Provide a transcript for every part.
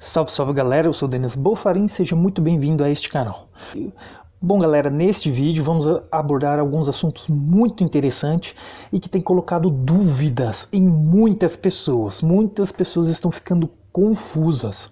Salve, salve galera, eu sou o Denis Bofarin, seja muito bem-vindo a este canal. Bom galera, neste vídeo vamos abordar alguns assuntos muito interessantes e que tem colocado dúvidas em muitas pessoas. Muitas pessoas estão ficando confusas.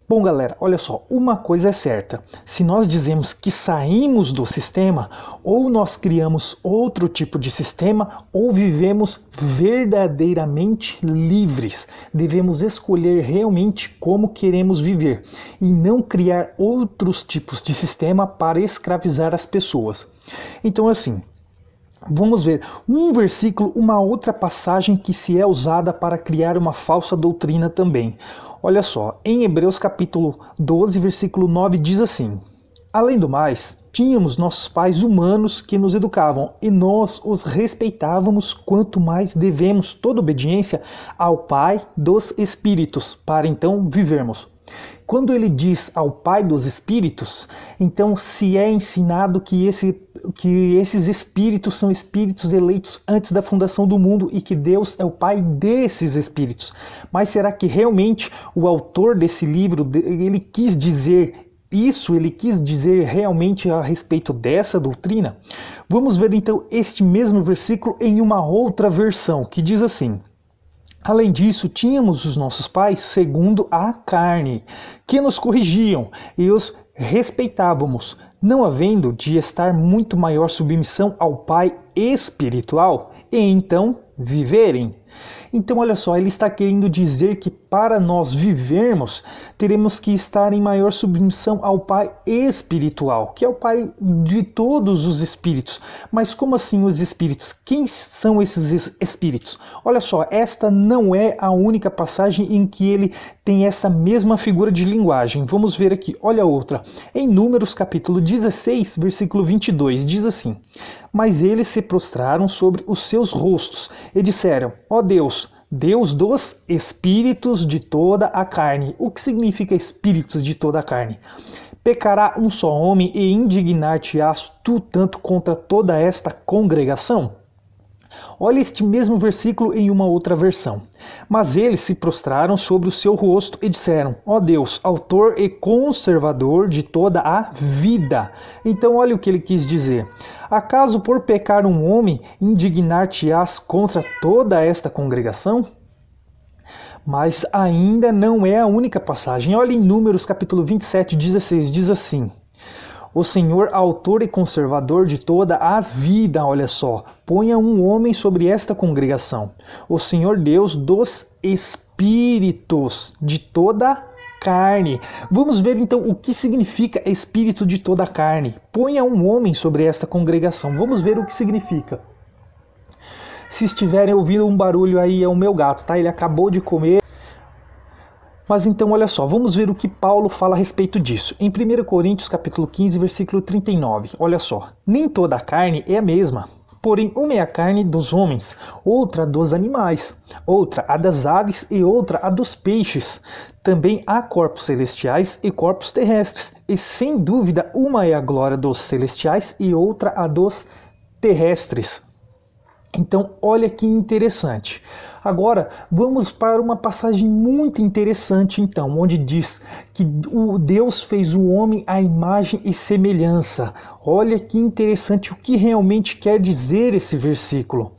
Bom galera, olha só, uma coisa é certa, se nós dizemos que saímos do sistema, ou nós criamos outro tipo de sistema, ou vivemos verdadeiramente livres. Devemos escolher realmente como queremos viver, e não criar outros tipos de sistema para escravizar as pessoas. Então assim, vamos ver um versículo, uma outra passagem que se é usada para criar uma falsa doutrina também. Olha só, em Hebreus capítulo 12, versículo 9 diz assim: além do mais, tínhamos nossos pais humanos que nos educavam e nós os respeitávamos, quanto mais devemos toda obediência ao Pai dos Espíritos, para então vivermos. Quando ele diz ao Pai dos Espíritos, então se é ensinado que esses espíritos são espíritos eleitos antes da fundação do mundo e que Deus é o Pai desses espíritos. Mas será que realmente o autor desse livro, ele quis dizer isso? Ele quis dizer realmente a respeito dessa doutrina? Vamos ver então este mesmo versículo em uma outra versão, que diz assim: além disso, tínhamos os nossos pais segundo a carne, que nos corrigiam e os respeitávamos, não havendo de estar muito maior submissão ao Pai espiritual, e então viverem. Então olha só, ele está querendo dizer que para nós vivermos, teremos que estar em maior submissão ao Pai espiritual, que é o Pai de todos os espíritos. Mas como assim os espíritos? Quem são esses espíritos? Olha só, esta não é a única passagem em que ele tem essa mesma figura de linguagem. Vamos ver aqui, olha outra. Em Números capítulo 16, versículo 22, diz assim: mas eles se prostraram sobre os seus rostos e disseram: ó Deus, Deus dos espíritos de toda a carne. O que significa espíritos de toda a carne? Pecará um só homem e indignar-te-ás tu tanto contra toda esta congregação? Olha este mesmo versículo em uma outra versão. Mas eles se prostraram sobre o seu rosto e disseram: ó Deus, autor e conservador de toda a vida. Então olha o que ele quis dizer. Acaso por pecar um homem indignar-te-ás contra toda esta congregação? Mas ainda não é a única passagem. Olha em Números capítulo 27, 16, diz assim: o Senhor, autor e conservador de toda a vida, olha só, ponha um homem sobre esta congregação. O Senhor Deus dos espíritos de toda a carne. Vamos ver então o que significa espírito de toda a carne. Ponha um homem sobre esta congregação. Vamos ver o que significa. Se estiverem ouvindo um barulho aí, é o meu gato, tá? Ele acabou de comer. Mas então olha só, vamos ver o que Paulo fala a respeito disso. Em 1 Coríntios capítulo 15, versículo 39, olha só. Nem toda a carne é a mesma, porém uma é a carne dos homens, outra a dos animais, outra a das aves e outra a dos peixes. Também há corpos celestiais e corpos terrestres, e sem dúvida uma é a glória dos celestiais e outra a dos terrestres. Então, olha que interessante. Agora, vamos para uma passagem muito interessante, então, onde diz que o Deus fez o homem à imagem e semelhança. Olha que interessante o que realmente quer dizer esse versículo.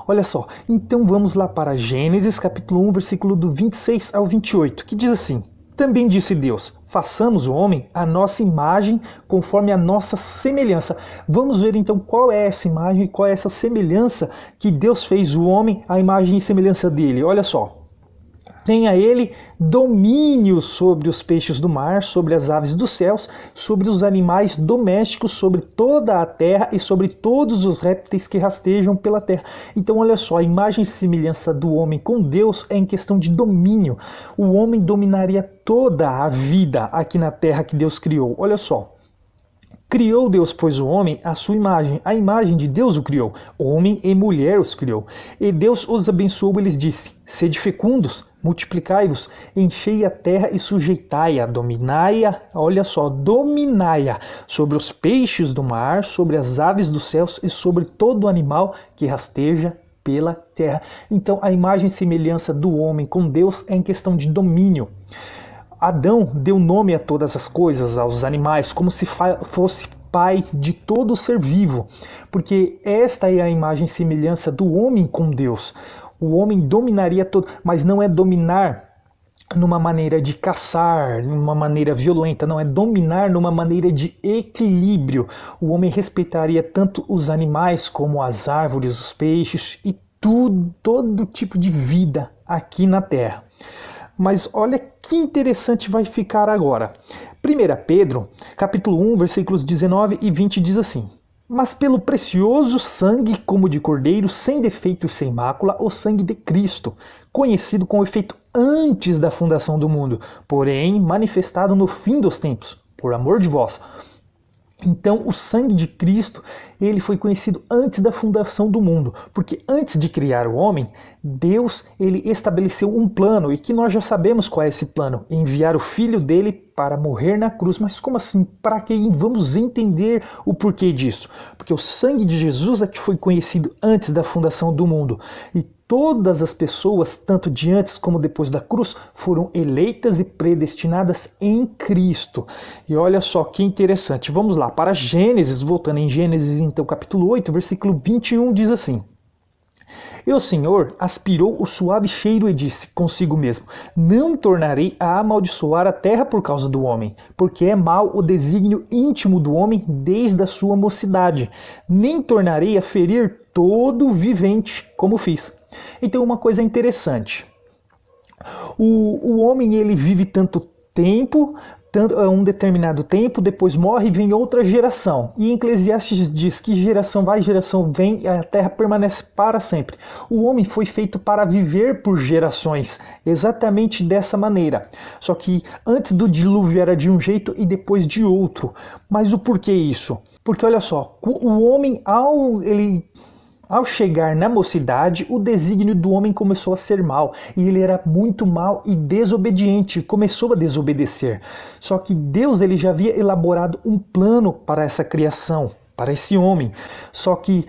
Olha só, então vamos lá para Gênesis capítulo 1, versículo do 26 ao 28, que diz assim: também disse Deus: façamos o homem à nossa imagem, conforme a nossa semelhança. Vamos ver então qual é essa imagem, qual é essa semelhança que Deus fez o homem à imagem e semelhança dele. Olha só. Tenha ele domínio sobre os peixes do mar, sobre as aves dos céus, sobre os animais domésticos, sobre toda a terra e sobre todos os répteis que rastejam pela terra. Então olha só, a imagem e semelhança do homem com Deus é em questão de domínio. O homem dominaria toda a vida aqui na terra que Deus criou. Olha só. Criou Deus, pois, o homem à sua imagem. A imagem de Deus o criou. Homem e mulher os criou. E Deus os abençoou e lhes disse: sede fecundos, multiplicai-vos, enchei a terra e sujeitai-a, dominai-a, olha só, dominai-a sobre os peixes do mar, sobre as aves dos céus e sobre todo animal que rasteja pela terra. Então a imagem e semelhança do homem com Deus é em questão de domínio. Adão deu nome a todas as coisas, aos animais, como se fosse pai de todo ser vivo, porque esta é a imagem e semelhança do homem com Deus. O homem dominaria todo, mas não é dominar numa maneira de caçar, numa maneira violenta, não, é dominar numa maneira de equilíbrio. O homem respeitaria tanto os animais como as árvores, os peixes e todo tipo de vida aqui na Terra. Mas olha que interessante vai ficar agora. 1 Pedro, capítulo 1, versículos 19 e 20 diz assim: mas pelo precioso sangue como de cordeiro, sem defeito e sem mácula, o sangue de Cristo, conhecido com efeito antes da fundação do mundo, porém manifestado no fim dos tempos, por amor de vós. Então o sangue de Cristo, ele foi conhecido antes da fundação do mundo, porque antes de criar o homem, Deus ele estabeleceu um plano, e que nós já sabemos qual é esse plano: enviar o Filho dele para morrer na cruz. Mas como assim? Para que? Vamos entender o porquê disso. Porque o sangue de Jesus é que foi conhecido antes da fundação do mundo, e todas as pessoas, tanto de antes como depois da cruz, foram eleitas e predestinadas em Cristo. E olha só que interessante. Vamos lá, para Gênesis, voltando em Gênesis, então, capítulo 8, versículo 21, diz assim: e o Senhor aspirou o suave cheiro e disse consigo mesmo: não tornarei a amaldiçoar a terra por causa do homem, porque é mau o desígnio íntimo do homem desde a sua mocidade, nem tornarei a ferir todo vivente como fiz. Então uma coisa interessante, o homem ele vive tanto tempo, um determinado tempo, depois morre e vem outra geração. E Eclesiastes diz que geração vai, geração vem, e a terra permanece para sempre. O homem foi feito para viver por gerações, exatamente dessa maneira. Só que antes do dilúvio era de um jeito e depois de outro. Mas o porquê isso? Porque olha só, o homem ao chegar na mocidade, o desígnio do homem começou a ser mau, e ele era muito mau e desobediente, começou a desobedecer. Só que Deus ele já havia elaborado um plano para essa criação, para esse homem. Só que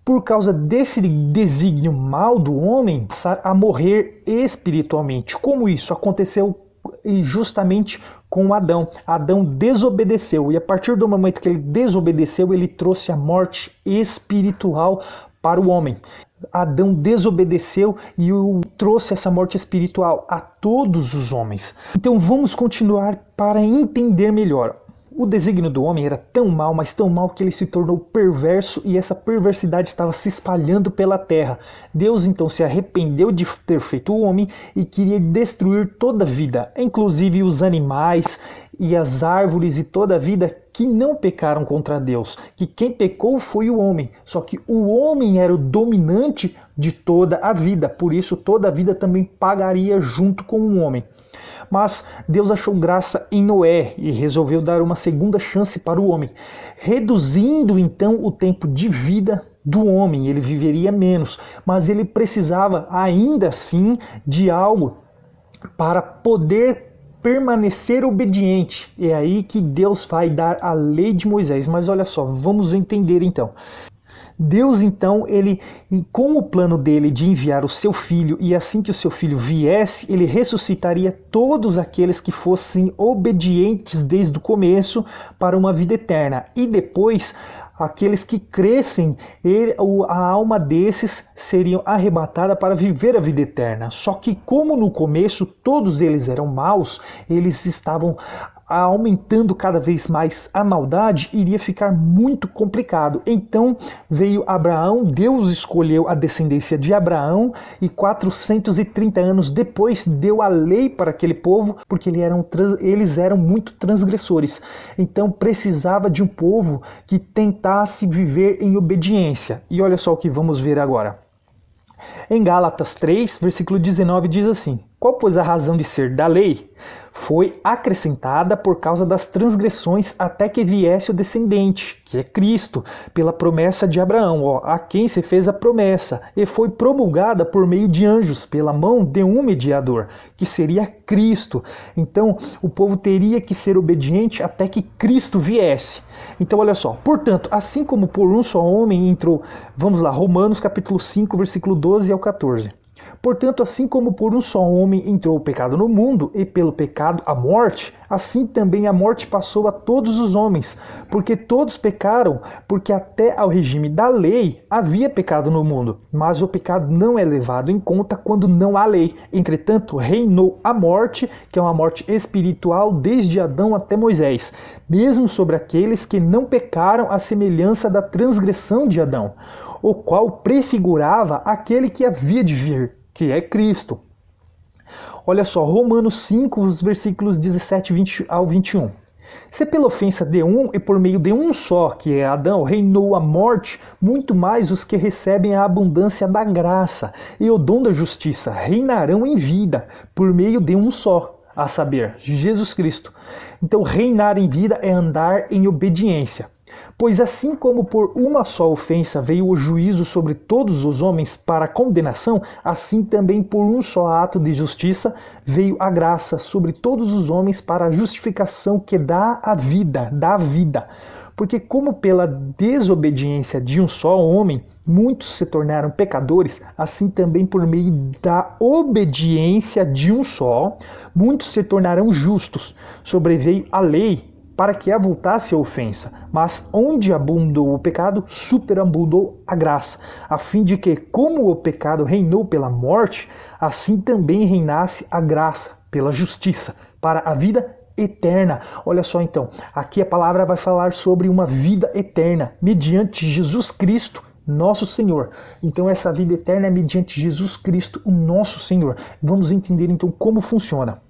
por causa desse desígnio mau do homem, passar a morrer espiritualmente. Como isso aconteceu justamente com Adão. Adão desobedeceu, e a partir do momento que ele desobedeceu, ele trouxe a morte espiritual para o homem. Adão desobedeceu e trouxe essa morte espiritual a todos os homens. Então vamos continuar para entender melhor. O desígnio do homem era tão mau, mas tão mau, que ele se tornou perverso, e essa perversidade estava se espalhando pela terra. Deus então se arrependeu de ter feito o homem e queria destruir toda a vida, inclusive os animais e as árvores e toda a vida que não pecaram contra Deus, que quem pecou foi o homem. Só que o homem era o dominante de toda a vida, por isso toda a vida também pagaria junto com o homem. Mas Deus achou graça em Noé e resolveu dar uma segunda chance para o homem, reduzindo então o tempo de vida do homem. Ele viveria menos, mas ele precisava ainda assim de algo para poder permanecer obediente. É aí que Deus vai dar a lei de Moisés. Mas olha só, vamos entender então. Deus então, ele, com o plano dele de enviar o seu filho, e assim que o seu filho viesse, ele ressuscitaria todos aqueles que fossem obedientes desde o começo para uma vida eterna. E depois, aqueles que crescem, a alma desses seriam arrebatada para viver a vida eterna. Só que como no começo todos eles eram maus, eles estavam aumentando cada vez mais a maldade, iria ficar muito complicado. Então veio Abraão, Deus escolheu a descendência de Abraão, e 430 anos depois deu a lei para aquele povo, porque eles eram muito transgressores. Então precisava de um povo que tentasse viver em obediência. E olha só o que vamos ver agora. Em Gálatas 3, versículo 19 diz assim: qual, pois, a razão de ser da lei? Foi acrescentada por causa das transgressões até que viesse o descendente, que é Cristo, pela promessa de Abraão, a quem se fez a promessa, e foi promulgada por meio de anjos, pela mão de um mediador, que seria Cristo. Então, o povo teria que ser obediente até que Cristo viesse. Então, olha só, portanto, assim como por um só homem entrou, vamos lá, Romanos capítulo 5, versículo 12 ao 14. Portanto, assim como por um só homem entrou o pecado no mundo, e pelo pecado a morte, assim também a morte passou a todos os homens, porque todos pecaram, porque até ao regime da lei havia pecado no mundo. Mas o pecado não é levado em conta quando não há lei. Entretanto, reinou a morte, que é uma morte espiritual desde Adão até Moisés, mesmo sobre aqueles que não pecaram à semelhança da transgressão de Adão, o qual prefigurava aquele que havia de vir, que é Cristo. Olha só, Romanos 5, os versículos 17 ao 21. Se pela ofensa de um e por meio de um só, que é Adão, reinou a morte, muito mais os que recebem a abundância da graça e o dom da justiça reinarão em vida, por meio de um só, a saber, Jesus Cristo. Então, reinar em vida é andar em obediência. Pois assim como por uma só ofensa veio o juízo sobre todos os homens para a condenação, assim também por um só ato de justiça veio a graça sobre todos os homens para a justificação que dá a vida, Porque como pela desobediência de um só homem, muitos se tornaram pecadores, assim também por meio da obediência de um só, muitos se tornarão justos. Sobreveio a lei para que avultasse a ofensa, mas onde abundou o pecado, superabundou a graça, a fim de que, como o pecado reinou pela morte, assim também reinasse a graça pela justiça, para a vida eterna. Olha só então, aqui a palavra vai falar sobre uma vida eterna, mediante Jesus Cristo, nosso Senhor. Então essa vida eterna é mediante Jesus Cristo, o nosso Senhor. Vamos entender então como funciona.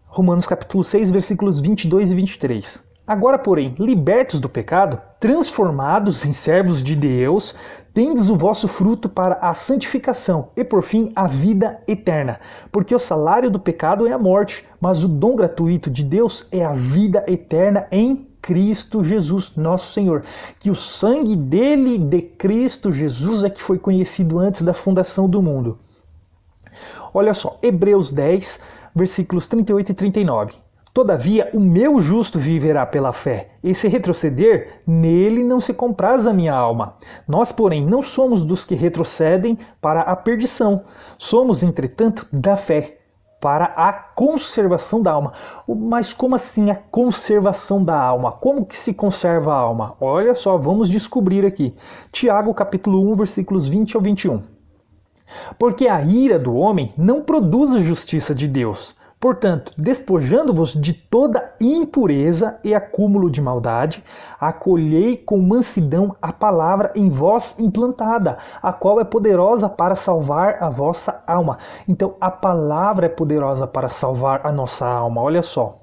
Romanos capítulo 6, versículos 22 e 23. Agora, porém, libertos do pecado, transformados em servos de Deus, tendes o vosso fruto para a santificação e, por fim, a vida eterna. Porque o salário do pecado é a morte, mas o dom gratuito de Deus é a vida eterna em Cristo Jesus, nosso Senhor. Que o sangue dele, de Cristo Jesus, é que foi conhecido antes da fundação do mundo. Olha só, Hebreus 10, versículos 38 e 39. Todavia, o meu justo viverá pela fé, e se retroceder, nele não se compraz a minha alma. Nós, porém, não somos dos que retrocedem para a perdição. Somos, entretanto, da fé, para a conservação da alma. Mas como assim a conservação da alma? Como que se conserva a alma? Olha só, vamos descobrir aqui. Tiago, capítulo 1, versículos 20 ao 21. Porque a ira do homem não produz a justiça de Deus. Portanto, despojando-vos de toda impureza e acúmulo de maldade, acolhei com mansidão a palavra em vós implantada, a qual é poderosa para salvar a vossa alma. Então, a palavra é poderosa para salvar a nossa alma. Olha só.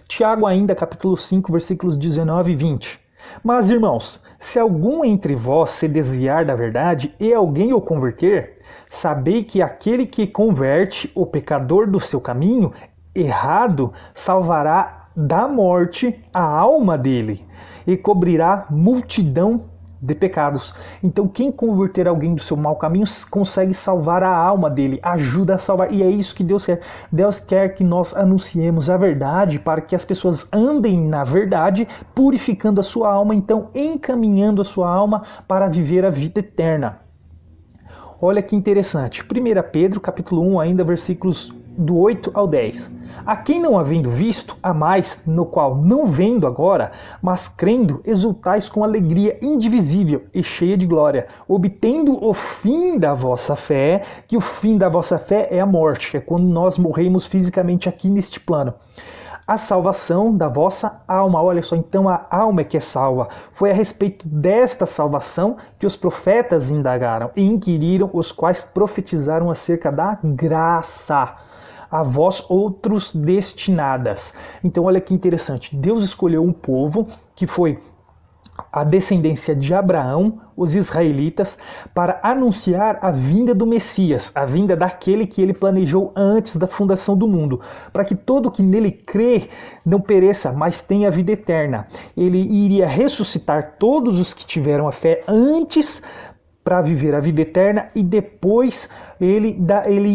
Tiago ainda, capítulo 5, versículos 19 e 20. Mas, irmãos, se algum entre vós se desviar da verdade e alguém o converter, sabei que aquele que converte o pecador do seu caminho errado salvará da morte a alma dele e cobrirá multidão de pecados. Então quem converter alguém do seu mau caminho consegue salvar a alma dele, ajuda a salvar. E é isso que Deus quer. Deus quer que nós anunciemos a verdade para que as pessoas andem na verdade, purificando a sua alma, então encaminhando a sua alma para viver a vida eterna. Olha que interessante. 1 Pedro, capítulo 1, ainda versículos do 8 ao 10. A quem não havendo visto, a mais, no qual não vendo agora, mas crendo, exultais com alegria indivisível e cheia de glória, obtendo o fim da vossa fé, que o fim da vossa fé é a morte, que é quando nós morremos fisicamente aqui neste plano. A salvação da vossa alma. Olha só, então a alma é que é salva. Foi a respeito desta salvação que os profetas indagaram e inquiriram, os quais profetizaram acerca da graça a vós outros destinadas. Então olha que interessante, Deus escolheu um povo que foi a descendência de Abraão, os israelitas, para anunciar a vinda do Messias, a vinda daquele que ele planejou antes da fundação do mundo, para que todo que nele crê não pereça, mas tenha a vida eterna. Ele iria ressuscitar todos os que tiveram a fé antes para viver a vida eterna, e depois ele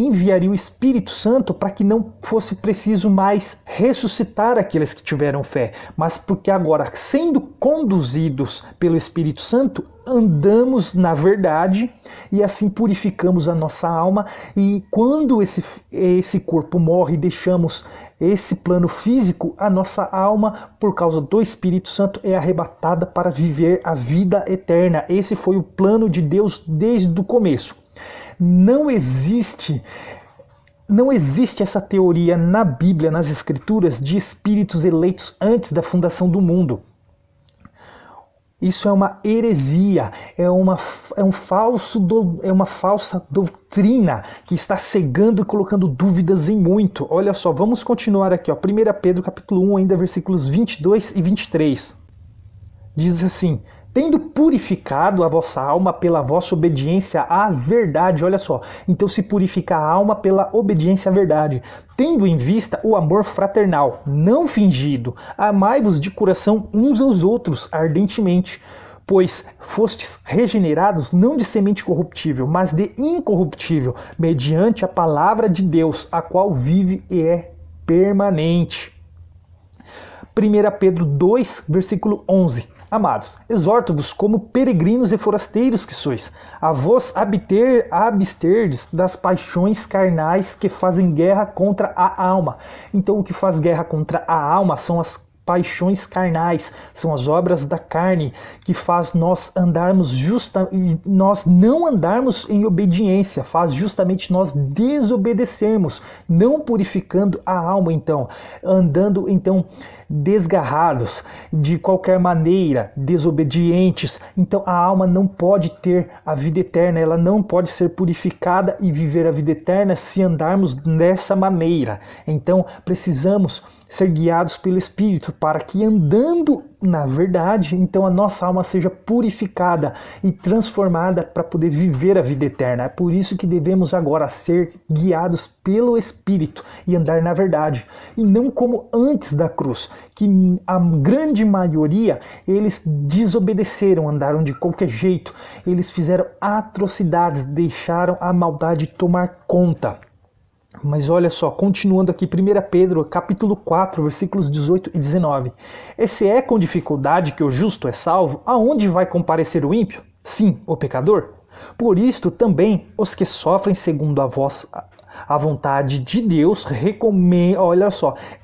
enviaria o Espírito Santo para que não fosse preciso mais ressuscitar aqueles que tiveram fé, mas porque agora, sendo conduzidos pelo Espírito Santo, andamos na verdade e assim purificamos a nossa alma, e quando esse corpo morre e deixamos esse plano físico, a nossa alma, por causa do Espírito Santo, é arrebatada para viver a vida eterna. Esse foi o plano de Deus desde o começo. Não existe essa teoria na Bíblia, nas Escrituras, de espíritos eleitos antes da fundação do mundo. Isso é uma heresia, é uma falsa doutrina que está cegando e colocando dúvidas em muito. Olha só, vamos continuar aqui, ó, 1 Pedro capítulo 1, ainda versículos 22 e 23. Diz assim: tendo purificado a vossa alma pela vossa obediência à verdade. Olha só, então se purifica a alma pela obediência à verdade, tendo em vista o amor fraternal, não fingido, amai-vos de coração uns aos outros ardentemente, pois fostes regenerados não de semente corruptível, mas de incorruptível, mediante a palavra de Deus, a qual vive e é permanente. 1 Pedro 2, versículo 11. Amados, exorto-vos como peregrinos e forasteiros que sois, a vos absterdes das paixões carnais que fazem guerra contra a alma. Então o que faz guerra contra a alma são as paixões carnais, são as obras da carne que faz nós andarmos nós não andarmos em obediência, faz justamente nós desobedecermos, não purificando a alma, então, andando então desgarrados de qualquer maneira, desobedientes. Então a alma não pode ter a vida eterna, ela não pode ser purificada e viver a vida eterna se andarmos dessa maneira. Então precisamos ser guiados pelo Espírito para que, andando na verdade, então a nossa alma seja purificada e transformada para poder viver a vida eterna. É por isso que devemos agora ser guiados pelo Espírito e andar na verdade, e não como antes da cruz, que a grande maioria, eles desobedeceram, andaram de qualquer jeito, eles fizeram atrocidades, deixaram a maldade tomar conta. Mas olha só, continuando aqui, 1 Pedro, capítulo 4, versículos 18 e 19. E se é com dificuldade que o justo é salvo, aonde vai comparecer o ímpio? Sim, o pecador. Por isto também os que sofrem segundo a vontade de Deus,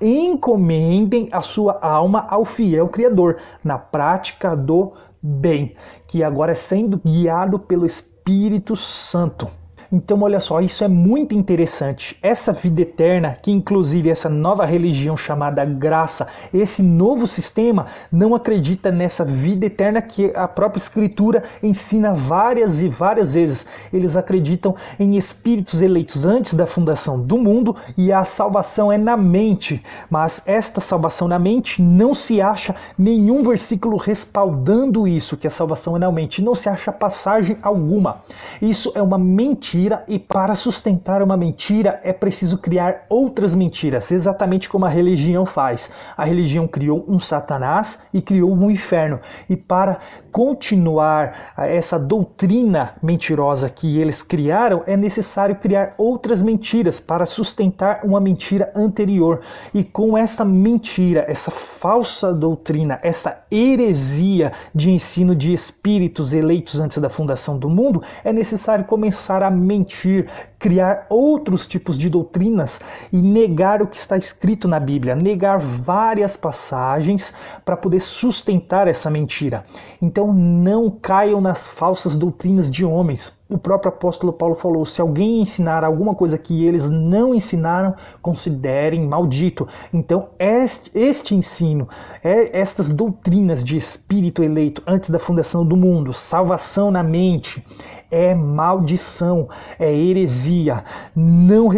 encomendem a sua alma ao fiel Criador, na prática do bem, que agora é sendo guiado pelo Espírito Santo. Então olha só, isso é muito interessante. Essa vida eterna, que inclusive essa nova religião chamada graça, esse novo sistema, não acredita nessa vida eterna que a própria Escritura ensina várias e várias vezes. Eles acreditam em espíritos eleitos antes da fundação do mundo e a salvação é na mente. Mas esta salvação na mente não se acha nenhum versículo respaldando isso, que a salvação é na mente. Não se acha passagem alguma. Isso é uma mentira. E para sustentar uma mentira é preciso criar outras mentiras, exatamente como a religião faz. A religião criou um Satanás e criou um inferno. E para continuar essa doutrina mentirosa que eles criaram, é necessário criar outras mentiras para sustentar uma mentira anterior. E com essa mentira, essa falsa doutrina, essa heresia de ensino de espíritos eleitos antes da fundação do mundo, é necessário começar a mentir, criar outros tipos de doutrinas e negar o que está escrito na Bíblia, negar várias passagens para poder sustentar essa mentira. Então não caiam nas falsas doutrinas de homens. O próprio apóstolo Paulo falou: se alguém ensinar alguma coisa que eles não ensinaram, considerem maldito. Então este ensino, estas doutrinas de espírito eleito antes da fundação do mundo, salvação na mente, é maldição, é heresia, não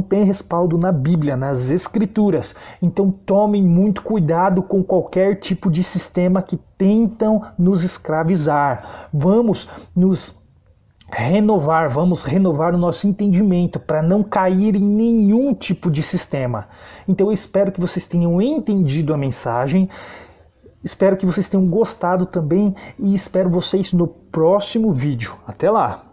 tem respaldo na Bíblia, nas Escrituras. Então tomem muito cuidado com qualquer tipo de sistema que tentam nos escravizar. Vamos renovar o nosso entendimento para não cair em nenhum tipo de sistema. Então eu espero que vocês tenham entendido a mensagem. Espero que vocês tenham gostado também e espero vocês no próximo vídeo. Até lá!